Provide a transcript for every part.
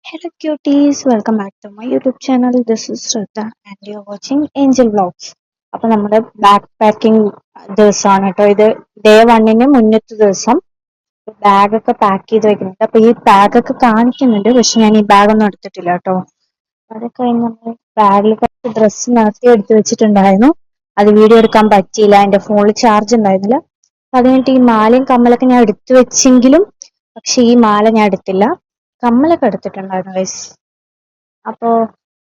Hello cuties, welcome back to my YouTube channel. This is Shraddha and you're watching Angel Vlogs. അപ്പോൾ നമ്മുടെ back packing ദിവസമാണ് കേട്ടോ ഇത്. Day 1 മുന്നത്തെ ദിവസം ബാഗൊക്കെ പാക്ക് ചെയ്ത് വെക്കുന്നുണ്ട്. അപ്പൊ ഈ ബാഗൊക്കെ കാണിക്കുന്നുണ്ട്, പക്ഷെ ഞാൻ ഈ ബാഗൊന്നും എടുത്തിട്ടില്ല കേട്ടോ. അതൊക്കെ കഴിഞ്ഞ് നമ്മൾ ബാഗിൽ കുറച്ച് ഡ്രസ്സ് നേരത്തെ എടുത്ത് വെച്ചിട്ടുണ്ടായിരുന്നു. അത് വീഡിയോ എടുക്കാൻ പറ്റിയില്ല, എൻ്റെ ഫോണിൽ ചാർജ് ഉണ്ടായിരുന്നില്ല. അപ്പൊ അത് കഴിഞ്ഞിട്ട് ഈ മാലയും കമ്മലൊക്കെ ഞാൻ എടുത്തു വെച്ചെങ്കിലും പക്ഷെ ഈ മാല ഞാൻ എടുത്തില്ല. കമ്മലൊക്കെ എടുത്തിട്ടുണ്ടായിരുന്നു ഗൈസ്. അപ്പോ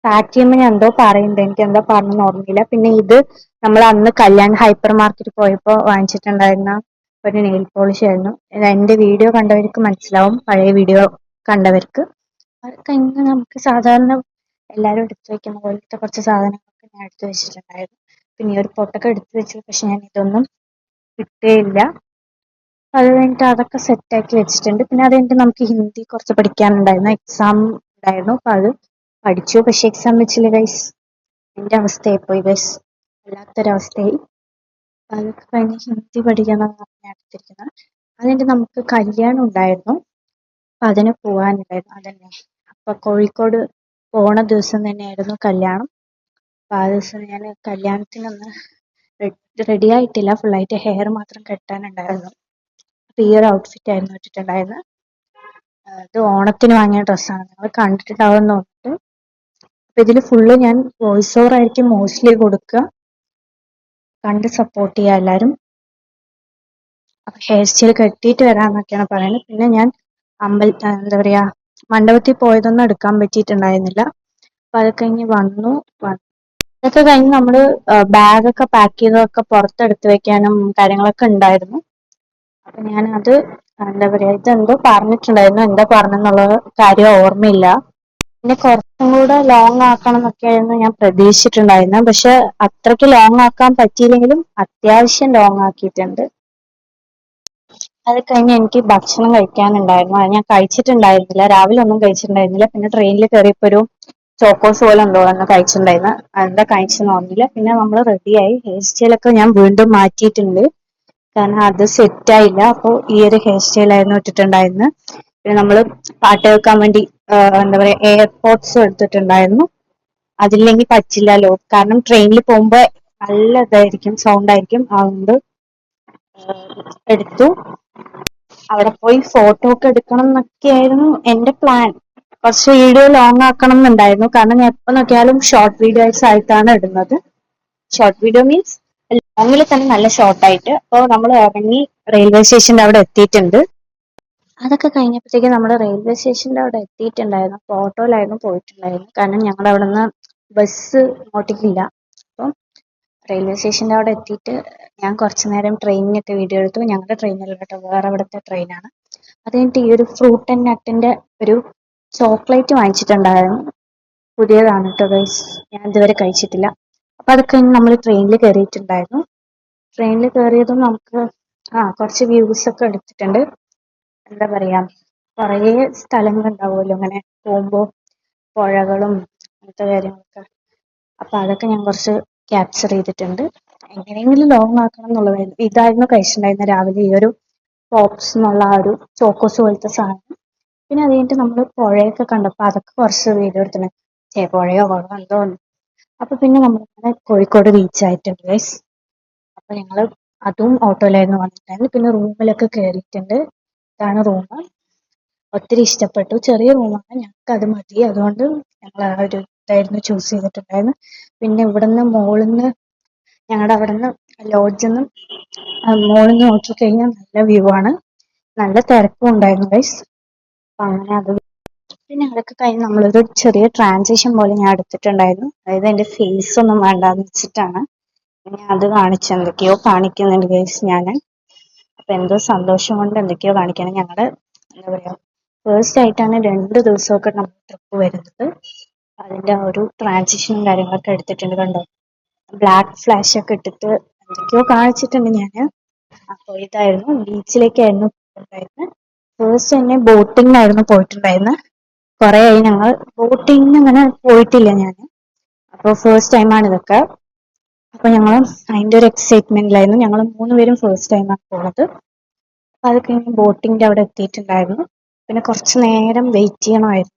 പാക്ക് ചെയ്യുമ്പോൾ ഞാൻ എന്തോ പറയുന്നുണ്ട്, എനിക്ക് എന്തോ പറഞ്ഞെന്ന് ഓർമ്മയില്ല. പിന്നെ ഇത് നമ്മൾ അന്ന് കല്യാൺ ഹൈപ്പർ മാർക്കറ്റിൽ പോയപ്പോൾ വാങ്ങിച്ചിട്ടുണ്ടായിരുന്ന ഒരു നെയിൽ പോളിഷ് ആയിരുന്നു. ഇത് എൻ്റെ വീഡിയോ കണ്ടവർക്ക് മനസ്സിലാവും, പഴയ വീഡിയോ കണ്ടവർക്ക്. അതൊക്കെ ഇന്ന് നമുക്ക് സാധാരണ എല്ലാവരും എടുത്തു വെക്കുന്ന പോലത്തെ കുറച്ച് സാധനങ്ങളൊക്കെ ഞാൻ എടുത്തു വെച്ചിട്ടുണ്ടായിരുന്നു. പിന്നെ ഈ ഒരു പൊട്ടൊക്കെ എടുത്തു വെച്ചു, പക്ഷെ ഞാൻ ഇതൊന്നും ഇട്ടേയില്ല. അത് കഴിഞ്ഞിട്ട് അതൊക്കെ സെറ്റാക്കി വെച്ചിട്ടുണ്ട്. പിന്നെ അത് കഴിഞ്ഞിട്ട് നമുക്ക് ഹിന്ദി കുറച്ച് പഠിക്കാനുണ്ടായിരുന്നു, എക്സാം ഉണ്ടായിരുന്നു. അപ്പൊ അത് പഠിച്ചു, പക്ഷെ എക്സാം വെച്ചില്ല ഗൈസ്. എൻ്റെ അവസ്ഥയായി പോയി ഗൈസ്, വല്ലാത്തൊരവസ്ഥയായി. അതൊക്കെ കഴിഞ്ഞ് ഹിന്ദി പഠിക്കാനാണ് ഞാൻ എടുത്തിരിക്കുന്നത്. അത് കഴിഞ്ഞിട്ട് നമുക്ക് കല്യാണം ഉണ്ടായിരുന്നു, അപ്പൊ അതിന് പോകാനുണ്ടായിരുന്നു. അതന്നെ, അപ്പൊ കോഴിക്കോട് പോണ ദിവസം തന്നെയായിരുന്നു കല്യാണം. അപ്പൊ ആ ദിവസം ഞാൻ കല്യാണത്തിനൊന്ന് റെഡി ആയിട്ടില്ല, ഫുള്ളായിട്ട് ഹെയർ മാത്രം കെട്ടാനുണ്ടായിരുന്നു. അപ്പൊ ഈ ഒരു ഔട്ട്ഫിറ്റ് ആയിരുന്നു ഇട്ടിട്ടുണ്ടായിരുന്നത്. ഇത് ഓണത്തിന് വാങ്ങിയ ഡ്രസ്സാണ്, നിങ്ങൾ കണ്ടിട്ടുണ്ടാവുമെന്ന് തോന്നിട്ട്. അപ്പൊ ഇതിൽ ഫുള്ള് ഞാൻ വോയിസ് ഓവർ ആയിരിക്കും മോസ്റ്റ്ലി കൊടുക്കുക, കണ്ട് സപ്പോർട്ട് ചെയ്യുക എല്ലാവരും. അപ്പൊ ഹെയർ സ്റ്റൈൽ കെട്ടിയിട്ട് വരാമെന്നൊക്കെയാണ് പറയുന്നത്. പിന്നെ ഞാൻ എന്താ പറയാ, മണ്ഡപത്തിൽ പോയതൊന്നും എടുക്കാൻ പറ്റിയിട്ടുണ്ടായിരുന്നില്ല. അപ്പൊ അതൊക്കെ കഴിഞ്ഞ് വന്നു. അതൊക്കെ കഴിഞ്ഞ് നമ്മള് ബാഗൊക്കെ പാക്ക് ചെയ്തതൊക്കെ പുറത്തെടുത്ത് വെക്കാനും കാര്യങ്ങളൊക്കെ ഉണ്ടായിരുന്നു. അപ്പൊ ഞാനത് എന്താ പറയാ, ഇതെന്തോ പറഞ്ഞിട്ടുണ്ടായിരുന്നു, എന്താ പറഞ്ഞെന്നുള്ള കാര്യം ഓർമ്മയില്ല. പിന്നെ കുറച്ചും കൂടെ ലോങ് ആക്കണം എന്നൊക്കെയായിരുന്നു ഞാൻ പ്രതീക്ഷിച്ചിട്ടുണ്ടായിരുന്നത്, പക്ഷെ അത്രയ്ക്ക് ലോങ് ആക്കാൻ പറ്റിയില്ലെങ്കിലും അത്യാവശ്യം ലോങ് ആക്കിയിട്ടുണ്ട്. അത് കഴിഞ്ഞ് എനിക്ക് ഭക്ഷണം കഴിക്കാനുണ്ടായിരുന്നു, അത് ഞാൻ കഴിച്ചിട്ടുണ്ടായിരുന്നില്ല. രാവിലെ ഒന്നും കഴിച്ചിട്ടുണ്ടായിരുന്നില്ല. പിന്നെ ട്രെയിനിൽ കയറിയപ്പോൾ ഒരു ചോക്കോസ് പോലെ എന്തോ ആണ് കഴിച്ചിട്ടുണ്ടായിരുന്നു, എന്താ കഴിച്ചെന്ന് ഓർമ്മയില്ല. പിന്നെ നമ്മൾ റെഡിയായി, ഹെയർ സ്റ്റൈലൊക്കെ ഞാൻ വീണ്ടും മാറ്റിയിട്ടുണ്ട്, കാരണം അത് സെറ്റായില്ല. അപ്പോൾ ഈ ഒരു ഹെയർ സ്റ്റൈലായിരുന്നു ഇട്ടിട്ടുണ്ടായിരുന്നത്. പിന്നെ നമ്മൾ പാട്ട് കേൾക്കാൻ വേണ്ടി എന്താ പറയാ, എയർപോഡ്സും എടുത്തിട്ടുണ്ടായിരുന്നു. അതില്ലെങ്കിൽ പറ്റില്ലല്ലോ, കാരണം ട്രെയിനിൽ പോകുമ്പോൾ നല്ല ഇതായിരിക്കും, സൗണ്ട് ആയിരിക്കും. അതുകൊണ്ട് എടുത്തു. അവിടെ പോയി ഫോട്ടോ ഒക്കെ എടുക്കണം എന്നൊക്കെയായിരുന്നു എൻ്റെ പ്ലാൻ. കുറച്ച് വീഡിയോ ലോങ് ആക്കണം എന്നുണ്ടായിരുന്നു, കാരണം ഞാൻ എപ്പോൾ നോക്കിയാലും ഷോർട്ട് വീഡിയോസ് ആയിട്ടാണ് ഇടുന്നത്. ഷോർട്ട് വീഡിയോ മീൻസ് ലോങ്ങിൽ തന്നെ നല്ല ഷോർട്ടായിട്ട്. അപ്പോൾ നമ്മൾ ഇറങ്ങി റെയിൽവേ സ്റ്റേഷൻ്റെ അവിടെ എത്തിയിട്ടുണ്ട്. അതൊക്കെ കഴിഞ്ഞപ്പോഴത്തേക്ക് നമ്മൾ റെയിൽവേ സ്റ്റേഷൻ്റെ അവിടെ എത്തിയിട്ടുണ്ടായിരുന്നു. അപ്പോൾ ഓട്ടോയിലായിരുന്നു പോയിട്ടുണ്ടായിരുന്നു, കാരണം ഞങ്ങളുടെ അവിടെ നിന്ന് ബസ് ഇങ്ങോട്ടേക്കില്ല. അപ്പം റെയിൽവേ സ്റ്റേഷൻ്റെ അവിടെ എത്തിയിട്ട് ഞാൻ കുറച്ച് നേരം ട്രെയിനിനൊക്കെ വീഡിയോ എടുത്തു. ഞങ്ങളുടെ ട്രെയിനല്ല കേട്ടോ, വേറെ അവിടുത്തെ ട്രെയിനാണ്. അത് കഴിഞ്ഞിട്ട് ഈ ഒരു ഫ്രൂട്ട് ആൻഡ് നട്ടിൻ്റെ ഒരു ചോക്ലേറ്റ് വാങ്ങിച്ചിട്ടുണ്ടായിരുന്നു. പുതിയതാണ് കേട്ടോ ഗൈസ്, ഞാൻ ഇതുവരെ കഴിച്ചിട്ടില്ല. അപ്പം അതൊക്കെ കഴിഞ്ഞ് നമ്മൾ ട്രെയിനിൽ കയറിയിട്ടുണ്ടായിരുന്നു. ട്രെയിനിൽ കയറിയതും നമുക്ക് കുറച്ച് വ്യൂസ് ഒക്കെ എടുത്തിട്ടുണ്ട്. എന്താ പറയാ, കുറേ സ്ഥലങ്ങൾ ഉണ്ടാവുമല്ലോ ഇങ്ങനെ പോകുമ്പോൾ, പുഴകളും അങ്ങനത്തെ കാര്യങ്ങളൊക്കെ. അപ്പൊ അതൊക്കെ ഞാൻ കുറച്ച് ക്യാപ്ചർ ചെയ്തിട്ടുണ്ട്. എങ്ങനെയെങ്കിലും ലോങ് ആക്കണം എന്നുള്ളതായിരുന്നു. ഇതായിരുന്നു കഴിച്ചിട്ടുണ്ടായിരുന്ന രാവിലെ, ഈ ഒരു പോപ്സ് എന്നുള്ള ആ ഒരു ചോക്കോസ് പോലത്തെ സാധനം. പിന്നെ അത് കഴിഞ്ഞിട്ട് നമ്മൾ പുഴയൊക്കെ കണ്ടപ്പോൾ അതൊക്കെ കുറച്ച് വീഡിയോ എടുത്തിട്ടുണ്ട്. പുഴയോ കുളമോ എന്തോ ഉണ്ട്. അപ്പൊ പിന്നെ നമ്മളിങ്ങനെ കോഴിക്കോട് റീച്ച് ആയിട്ടുണ്ട് ഗൈസ്. അപ്പൊ ഞങ്ങൾ അതും ഓട്ടോയിലായിരുന്നു വന്നിട്ടുണ്ടായിരുന്നു. പിന്നെ റൂമിലൊക്കെ കയറിയിട്ടുണ്ട്. ഇതാണ് റൂം, ഒത്തിരി ഇഷ്ടപ്പെട്ടു. ചെറിയ റൂമാണ്, ഞങ്ങൾക്ക് അത് മതി. അതുകൊണ്ട് ഞങ്ങൾ ആ ഒരു ഇതായിരുന്നു ചൂസ് ചെയ്തിട്ടുണ്ടായിരുന്നു. പിന്നെ ഇവിടുന്ന് മോളിന്ന്, ഞങ്ങളുടെ അവിടെ നിന്ന് ലോഡ്ജിൽ നിന്ന് മോളിൽ നോക്കിക്കഴിഞ്ഞാൽ നല്ല വ്യൂ ആണ്. നല്ല തിരക്കും ഉണ്ടായിരുന്നു ഗൈസ്. അപ്പൊ അങ്ങനെ അത്, പിന്നെ അതൊക്കെ കഴിഞ്ഞ് നമ്മളൊരു ചെറിയ ട്രാൻസിഷൻ പോലെ ഞാൻ എടുത്തിട്ടുണ്ടായിരുന്നു. അതായത് എൻ്റെ ഫേസ് ഒന്നും വേണ്ടാന്ന് വെച്ചിട്ടാണ് ഞാൻ അത് എന്തൊക്കെയോ കാണിക്കുന്നുണ്ട് ഗൈസ് ഞാൻ. അപ്പൊ എന്തോ സന്തോഷം കൊണ്ട് എന്തൊക്കെയോ കാണിക്കണം. ഞങ്ങളുടെ എന്താ പറയാ, ഫേസ്റ്റ് ആയിട്ടാണ് 2 ദിവസമൊക്കെ നമ്മൾ ട്രിപ്പ് വരുന്നത്. അതിന്റെ ആ ഒരു ട്രാൻസിഷനും കാര്യങ്ങളൊക്കെ എടുത്തിട്ടുണ്ട്, കണ്ടോ. ബ്ലാക്ക് ഫ്ലാഷ് ഒക്കെ ഇട്ടിട്ട് എന്തൊക്കെയോ കാണിച്ചിട്ടുണ്ട് ഞാൻ. അപ്പോൾ ഇതായിരുന്നു, ബീച്ചിലേക്കായിരുന്നു പോയിട്ടുണ്ടായിരുന്നത്. ഫേസ്റ്റ് തന്നെ ബോട്ടിങ്ങിനായിരുന്നു പോയിട്ടുണ്ടായിരുന്നത്. കുറെ ആയി ഞങ്ങൾ ബോട്ടിങ്ങിന് അങ്ങനെ പോയിട്ടില്ല ഞാൻ, അപ്പോൾ ഫേസ്റ്റ് ടൈമാണ് ഇതൊക്കെ. അപ്പൊ ഞങ്ങൾ അതിന്റെ ഒരു എക്സൈറ്റ്മെന്റിലായിരുന്നു. ഞങ്ങൾ 3 പേരും ഫേസ്റ്റ് ടൈമാണ് പോണത്. അപ്പൊ അത് കഴിഞ്ഞ് ബോട്ടിങ്ങിന്റെ അവിടെ എത്തിയിട്ടുണ്ടായിരുന്നു. പിന്നെ കുറച്ച് നേരം വെയിറ്റ് ചെയ്യണമായിരുന്നു.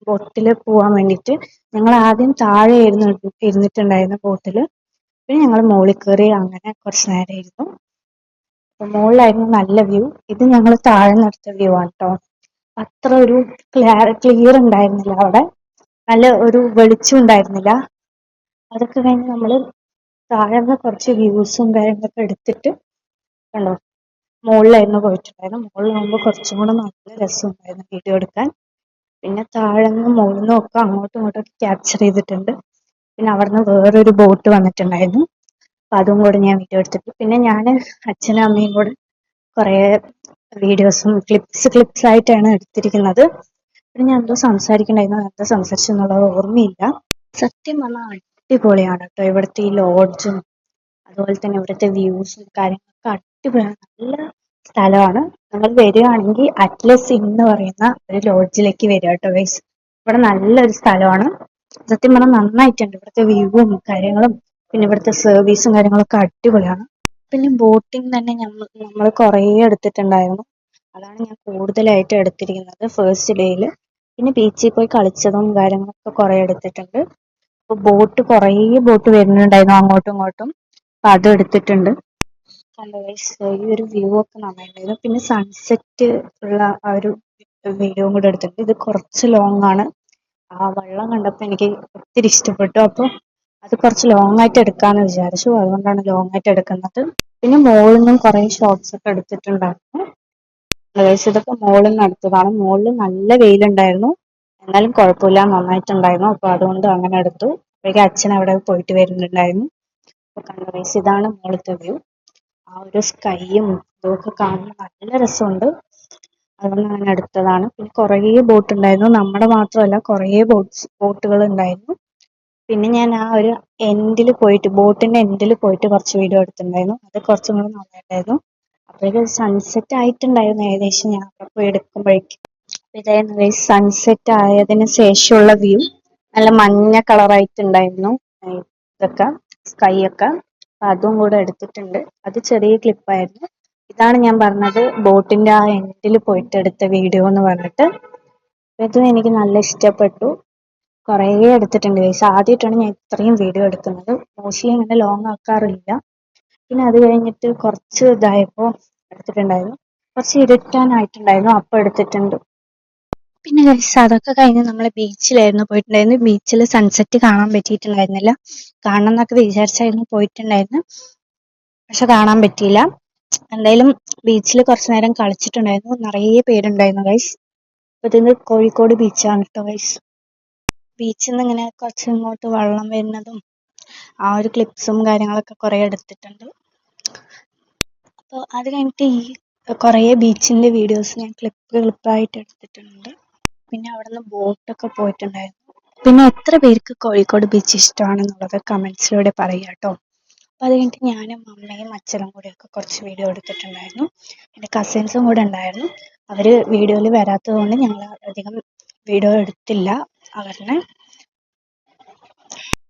ബോട്ടിൽ പോകാൻ വേണ്ടിയിട്ട് ഞങ്ങൾ ആദ്യം താഴെ ഇരുന്നിട്ടുണ്ടായിരുന്ന ബോട്ടിൽ. പിന്നെ ഞങ്ങൾ മുകളിൽ കയറി അങ്ങനെ കുറച്ച് നേരം ഇരുന്നു. അപ്പൊ മുകളിലായിരുന്നു നല്ല വ്യൂ. ഇത് ഞങ്ങൾ താഴെ നിന്നെടുത്ത വ്യൂ ആണ് കേട്ടോ. അത്ര ഒരു ക്ലിയർ ഉണ്ടായിരുന്നില്ല അവിടെ, നല്ല ഒരു വെളിച്ചം ഉണ്ടായിരുന്നില്ല. അതൊക്കെ കഴിഞ്ഞ് നമ്മൾ താഴെ നിന്ന് കുറച്ച് വ്യൂസും കാര്യങ്ങളൊക്കെ എടുത്തിട്ട് കണ്ടോ മുകളിലായിരുന്നു പോയിട്ടുണ്ടായിരുന്നു. മുകളിലാകുമ്പോൾ കുറച്ചും കൂടെ നല്ല രസമുണ്ടായിരുന്നു വീഡിയോ എടുക്കാൻ. പിന്നെ താഴെ നിന്ന് മുകളിൽ നിന്നും ഒക്കെ അങ്ങോട്ടും ഇങ്ങോട്ടും ക്യാപ്ചർ ചെയ്തിട്ടുണ്ട്. പിന്നെ അവിടെ നിന്ന് വേറൊരു ബോട്ട് വന്നിട്ടുണ്ടായിരുന്നു, അപ്പൊ അതും കൂടെ ഞാൻ വീഡിയോ എടുത്തിട്ട് പിന്നെ ഞാൻ അച്ഛനും അമ്മയും കൂടെ കുറേ വീഡിയോസും ക്ലിപ്സ് ആയിട്ടാണ് എടുത്തിരിക്കുന്നത്. പിന്നെ ഞാൻ എന്തോ സംസാരിക്കണ്ടായിരുന്നു, എന്താ സംസാരിച്ചെന്നുള്ളത് ഓർമ്മയില്ല. സത്യം പറഞ്ഞാൽ അടിപൊളിയാണ് കേട്ടോ ഇവിടുത്തെ ഈ ലോഡ്ജും അതുപോലെ തന്നെ ഇവിടുത്തെ വ്യൂസും കാര്യങ്ങളൊക്കെ അടിപൊളിയാണ്. നല്ല സ്ഥലമാണ്. നിങ്ങൾ വരികയാണെങ്കിൽ അറ്റ്ലസ് എന്ന് പറയുന്ന ഒരു ലോഡ്ജിലേക്ക് വരിക കേട്ടോ ഗൈസ്. ഇവിടെ നല്ലൊരു സ്ഥലമാണ്. സത്യം പറഞ്ഞാൽ നന്നായിട്ടുണ്ട് ഇവിടുത്തെ വ്യൂവും കാര്യങ്ങളും. പിന്നെ ഇവിടുത്തെ സർവീസും കാര്യങ്ങളൊക്കെ അടിപൊളിയാണ്. പിന്നെ ബോട്ടിംഗ് തന്നെ നമ്മൾ കുറേ എടുത്തിട്ടുണ്ടായിരുന്നു. അതാണ് ഞാൻ കൂടുതലായിട്ട് എടുത്തിരിക്കുന്നത് ഫസ്റ്റ് ഡേയിൽ. പിന്നെ ബീച്ചിൽ പോയി കളിച്ചതും കാര്യങ്ങളൊക്കെ കുറേ എടുത്തിട്ടുണ്ട്. അപ്പൊ കുറേ ബോട്ട് വരുന്നുണ്ടായിരുന്നു അങ്ങോട്ടും ഇങ്ങോട്ടും, അപ്പൊ അതും എടുത്തിട്ടുണ്ട്. ഈ ഒരു വ്യൂ ഒക്കെ നന്നായിട്ടുണ്ടായിരുന്നു. പിന്നെ സൺസെറ്റ് ഉള്ള ആ ഒരു വീഡിയോ കൂടെ എടുത്തിട്ടുണ്ട്. ഇത് കുറച്ച് ലോങ് ആണ്. ആ വെള്ളം കണ്ടപ്പോൾ എനിക്ക് ഒത്തിരി ഇഷ്ടപ്പെട്ടു. അപ്പോൾ അത് കുറച്ച് ലോങ് ആയിട്ട് എടുക്കാന്ന് വിചാരിച്ചു, അതുകൊണ്ടാണ് ലോങ് ആയിട്ട് എടുക്കുന്നത്. പിന്നെ മുകളിൽ നിന്നും കുറേ ഷോട്ട്സ് ഒക്കെ എടുത്തിട്ടുണ്ടായിരുന്നു. ഇതൊക്കെ മുകളിൽ നിന്ന് എടുത്തതാണ്. മുകളിൽ നല്ല വെയിലുണ്ടായിരുന്നു, എന്നാലും കുഴപ്പമില്ല, നന്നായിട്ടുണ്ടായിരുന്നു. അപ്പൊ അതുകൊണ്ട് അങ്ങനെ എടുത്തു. അപ്പോഴേക്കും അച്ഛൻ അവിടെ പോയിട്ട് വരുന്നുണ്ടായിരുന്നു. അപ്പൊ കണ്ടു, ഇതാണ് മുകളിലത്തെ വ്യൂ. ആ ഒരു സ്കൈയും ഇതൊക്കെ കാണാൻ നല്ല രസമുണ്ട്, അതുകൊണ്ട് അങ്ങനെ എടുത്തതാണ്. പിന്നെ കുറേ ബോട്ട് ഉണ്ടായിരുന്നു, നമ്മുടെ മാത്രമല്ല കുറേ ബോട്ടുകൾ ഉണ്ടായിരുന്നു. പിന്നെ ഞാൻ ആ ഒരു ബോട്ടിന്റെ എൻഡിൽ പോയിട്ട് കുറച്ച് വീഡിയോ എടുത്തിട്ടുണ്ടായിരുന്നു. അത് കുറച്ചും കൂടെ നന്നായിട്ടുണ്ടായിരുന്നു. അപ്പോഴേക്കും സൺസെറ്റ് ആയിട്ടുണ്ടായിരുന്നു ഏകദേശം ഞാൻ അവിടെ പോയി എടുക്കുമ്പോഴേക്കും. ഇതായിരുന്നു സൺസെറ്റ് ആയതിനു ശേഷമുള്ള വ്യൂ. നല്ല മഞ്ഞ കളറായിട്ടുണ്ടായിരുന്നു ഇതൊക്കെ, സ്കൈ ഒക്കെ. അതും കൂടെ എടുത്തിട്ടുണ്ട്. അത് ചെറിയ ക്ലിപ്പായിരുന്നു. ഇതാണ് ഞാൻ പറഞ്ഞത് ബോട്ടിന്റെ ആ എൻഡിൽ പോയിട്ട് എടുത്ത വീഡിയോ എന്ന് പറഞ്ഞിട്ട്. ഇതും എനിക്ക് നല്ല ഇഷ്ടപ്പെട്ടു. കുറേ എടുത്തിട്ടുണ്ട് ഗൈസ്. ആദ്യമായിട്ടാണ് ഞാൻ ഇത്രയും വീഡിയോ എടുക്കുന്നത്. മോസ്റ്റ്ലി ഇങ്ങനെ ലോങ് ആക്കാറില്ല. പിന്നെ അത് കഴിഞ്ഞിട്ട് കുറച്ച് ഇതായപ്പോൾ എടുത്തിട്ടുണ്ടായിരുന്നു. കുറച്ച് ഇരുട്ടാനായിട്ടുണ്ടായിരുന്നു, അപ്പോൾ എടുത്തിട്ടുണ്ട്. പിന്നെ ഗൈസ് അതൊക്കെ കഴിഞ്ഞ് നമ്മൾ ബീച്ചിലായിരുന്നു പോയിട്ടുണ്ടായിരുന്നു. ബീച്ചിൽ സൺസെറ്റ് കാണാൻ പറ്റിയിട്ടുണ്ടായിരുന്നില്ല. കാണണം എന്നൊക്കെ വിചാരിച്ചായിരുന്നു പോയിട്ടുണ്ടായിരുന്നു, പക്ഷെ കാണാൻ പറ്റിയില്ല. എന്തായാലും ബീച്ചിൽ കുറച്ചു നേരം കളിച്ചിട്ടുണ്ടായിരുന്നു. നിറയെ പേരുണ്ടായിരുന്നു ഗൈസ്. അപ്പൊ ഇത് കോഴിക്കോട് ബീച്ചാണ് കേട്ടോ ഗൈസ്. ബീച്ചിൽ നിന്ന് ഇങ്ങനെ കുറച്ച് ഇങ്ങോട്ട് വെള്ളം വരുന്നതും ആ ഒരു ക്ലിപ്സും കാര്യങ്ങളൊക്കെ കുറേ എടുത്തിട്ടുണ്ട്. അപ്പോൾ അത് കഴിഞ്ഞിട്ട് ഈ കുറേ ബീച്ചിന്റെ വീഡിയോസ് ഞാൻ ക്ലിപ്പായിട്ട് എടുത്തിട്ടുണ്ട്. പിന്നെ അവിടെ നിന്ന് ബോട്ടൊക്കെ പോയിട്ടുണ്ടായിരുന്നു. പിന്നെ എത്ര പേർക്ക് കോഴിക്കോട് ബീച്ച് ഇഷ്ടമാണെന്നുള്ളത് കമൻസിലൂടെ പറയുക കേട്ടോ. അപ്പോൾ അത് കഴിഞ്ഞിട്ട് ഞാനും അമ്മയും അച്ഛനും കൂടെയൊക്കെ കുറച്ച് വീഡിയോ എടുത്തിട്ടുണ്ടായിരുന്നു. എൻ്റെ കസിൻസും കൂടെ ഉണ്ടായിരുന്നു. അവർ വീഡിയോയിൽ വരാത്തത് കൊണ്ട് ഞങ്ങൾ അധികം വീഡിയോ എടുത്തില്ല അവരുടെ.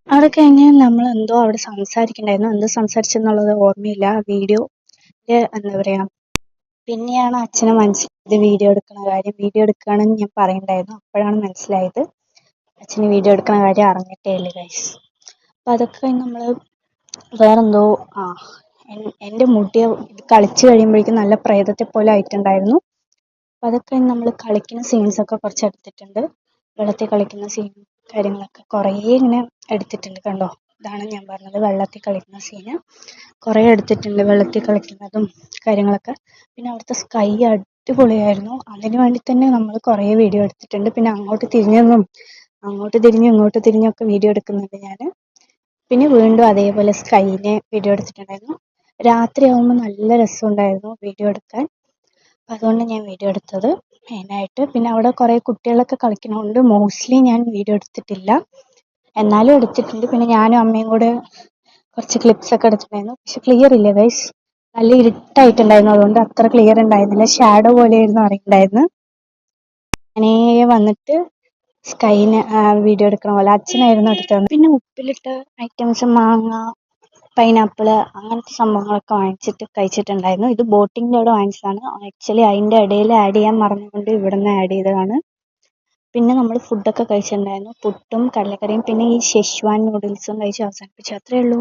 അവിടെ കഴിഞ്ഞ് നമ്മൾ എന്തോ അവിടെ സംസാരിക്കണ്ടായിരുന്നു, എന്തോ സംസാരിച്ചെന്നുള്ളത് ഓർമ്മയില്ല. വീഡിയോ എന്താ പറയുക, പിന്നെയാണ് അച്ഛനെ മനസ്സിലായത് വീഡിയോ എടുക്കുന്ന കാര്യം. വീഡിയോ എടുക്കുകയാണെന്ന് ഞാൻ പറയണ്ടായിരുന്നു, അപ്പോഴാണ് മനസ്സിലായത്. അച്ഛന് വീഡിയോ എടുക്കുന്ന കാര്യം അറിഞ്ഞിട്ടേ ഇല്ല ഗൈസ്. അപ്പം അതൊക്കെ കഴിഞ്ഞ് നമ്മൾ വേറെന്തോ എൻ്റെ മുടി കളിച്ച് കഴിയുമ്പോഴേക്കും നല്ല പ്രേതത്തെ പോലെ ആയിട്ടുണ്ടായിരുന്നു. അപ്പം അതൊക്കെ നമ്മൾ കളിക്കുന്ന സീൻസൊക്കെ കുറച്ച് എടുത്തിട്ടുണ്ട്. വെള്ളത്തിൽ കളിക്കുന്ന സീനും കാര്യങ്ങളൊക്കെ കുറേ ഇങ്ങനെ എടുത്തിട്ടുണ്ട്. കണ്ടോ, ഇതാണ് ഞാൻ പറഞ്ഞത് വെള്ളത്തിൽ കളിക്കുന്ന സീന്. കുറേ എടുത്തിട്ടുണ്ട്, വെള്ളത്തിൽ കളിക്കുന്നതും കാര്യങ്ങളൊക്കെ. പിന്നെ അവിടുത്തെ സ്കൈ അടിപൊളിയായിരുന്നു. അതിന് വേണ്ടി തന്നെ നമ്മൾ കുറേ വീഡിയോ എടുത്തിട്ടുണ്ട്. പിന്നെ അങ്ങോട്ട് തിരിഞ്ഞും ഇങ്ങോട്ട് തിരിഞ്ഞൊക്കെ വീഡിയോ എടുക്കുന്നുണ്ട് ഞാൻ. പിന്നെ വീണ്ടും അതേപോലെ സ്കൈനെ വീഡിയോ എടുത്തിട്ടുണ്ടായിരുന്നു. രാത്രി ആകുമ്പോൾ നല്ല രസമുണ്ടായിരുന്നു വീഡിയോ എടുക്കാൻ, അതുകൊണ്ട് ഞാൻ വീഡിയോ എടുത്തത് മെയിനായിട്ട്. പിന്നെ അവിടെ കുറേ കുട്ടികളൊക്കെ കളിക്കുന്നതുകൊണ്ട് മോസ്റ്റ്ലി ഞാൻ വീഡിയോ എടുത്തിട്ടില്ല, എന്നാലും എടുത്തിട്ടുണ്ട്. പിന്നെ ഞാനും അമ്മയും കൂടെ കുറച്ച് ക്ലിപ്സ് ഒക്കെ എടുത്തിട്ടുണ്ടായിരുന്നു. പക്ഷെ ക്ലിയർ ഇല്ല ഗൈസ്, നല്ല ഇരുട്ടായിട്ടുണ്ടായിരുന്നു, അതുകൊണ്ട് അത്ര ക്ലിയർ ഉണ്ടായിരുന്നില്ല. ഷാഡോ പോലെയായിരുന്നു അറിയുണ്ടായിരുന്നത്. അങ്ങനെ വന്നിട്ട് സ്കൈന് വീഡിയോ എടുക്കണ പോലെ അച്ഛനായിരുന്നു എടുത്തത്. പിന്നെ ഉപ്പിലിട്ട ഐറ്റംസ് മാങ്ങ, പൈനാപ്പിള് അങ്ങനത്തെ സംഭവങ്ങളൊക്കെ വാങ്ങിച്ചിട്ട് കഴിച്ചിട്ടുണ്ടായിരുന്നു. ഇത് ബോട്ടിങ്ങിൻ്റെ അവിടെ വാങ്ങിച്ചതാണ്. ആക്ച്വലി അതിൻ്റെ ഇടയിൽ ആഡ് ചെയ്യാൻ മറന്നുകൊണ്ട് ഇവിടെ നിന്ന് ആഡ് ചെയ്തതാണ്. പിന്നെ നമ്മൾ ഫുഡൊക്കെ കഴിച്ചിട്ടുണ്ടായിരുന്നു. പുട്ടും കടലക്കറിയും പിന്നെ ഈ ഷെഷ്വാൻ നൂഡിൽസും കഴിച്ച് അവസാനിപ്പിച്ചു. അത്രേ ഉള്ളൂ.